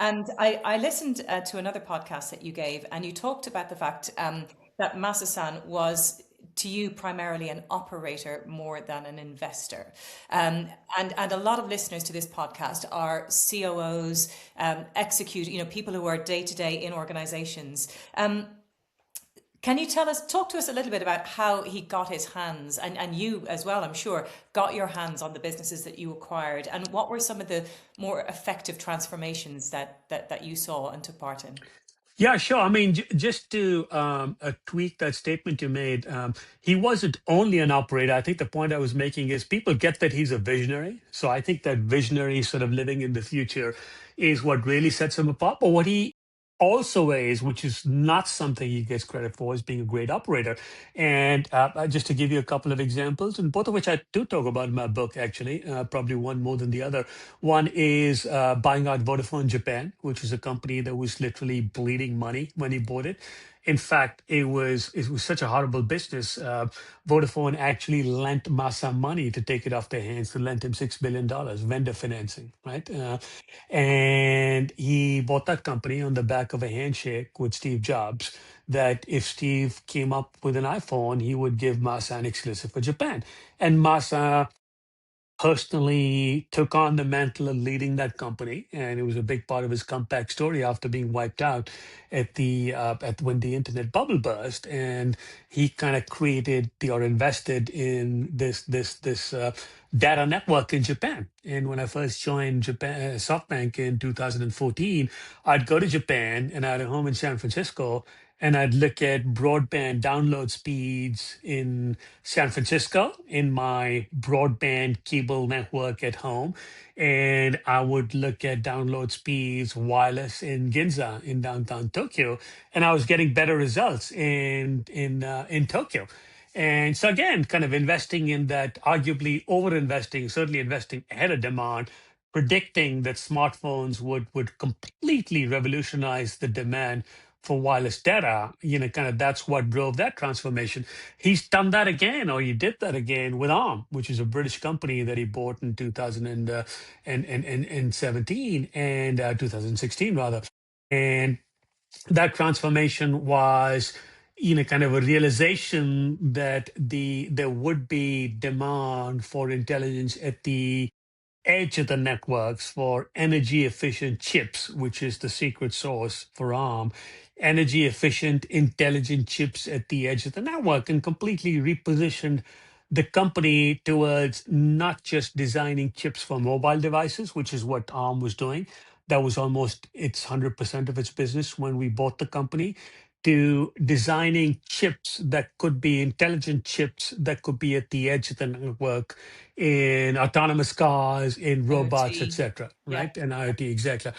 And I listened to another podcast that you gave, and you talked about the fact that Masa San was to you primarily an operator more than an investor. And a lot of listeners to this podcast are COOs, people who are day to day in organizations. Can you talk to us a little bit about how he got his hands, and you as well, I'm sure, got your hands on the businesses that you acquired, and what were some of the more effective transformations that you saw and took part in? Yeah, sure. I mean, just to tweak that statement you made, he wasn't only an operator. I think the point I was making is people get that he's a visionary. So I think that visionary sort of living in the future is what really sets him apart. But what he also is, which is not something he gets credit for, is being a great operator. And just to give you a couple of examples, and both of which I do talk about in my book, actually, probably one more than the other. One is buying out Vodafone Japan, which is a company that was literally bleeding money when he bought it. In fact, it was such a horrible business. Vodafone actually lent Masa money to take it off their hands, to lend him $6 billion vendor financing, right? And he bought that company on the back of a handshake with Steve Jobs. That if Steve came up with an iPhone, he would give Masa an exclusive for Japan. And Masa personally took on the mantle of leading that company, and it was a big part of his comeback story after being wiped out at when the internet bubble burst. And he kind of created or invested in this data network in Japan. And when I first joined Japan Softbank in 2014, I'd go to Japan, and I had a home in San Francisco. And I'd look at broadband download speeds in San Francisco in my broadband cable network at home. And I would look at download speeds wireless in Ginza in downtown Tokyo. And I was getting better results in Tokyo. And so again, kind of investing in that, arguably over investing, certainly investing ahead of demand, predicting that smartphones would completely revolutionize the demand for wireless data, kind of that's what drove that transformation. He's done that again, or he did that again with Arm, which is a British company that he bought in 2017 and 2016 rather. And that transformation was kind of a realization that there would be demand for intelligence at the edge of the networks for energy efficient chips, which is the secret sauce for ARM, energy efficient, intelligent chips at the edge of the network, and completely repositioned the company towards not just designing chips for mobile devices, which is what ARM was doing. That was almost its 100% of its business when we bought the company, to designing chips that could be intelligent chips that could be at the edge of the network in autonomous cars, in robots, IoT. etc. Yeah. Right? And IoT, exactly.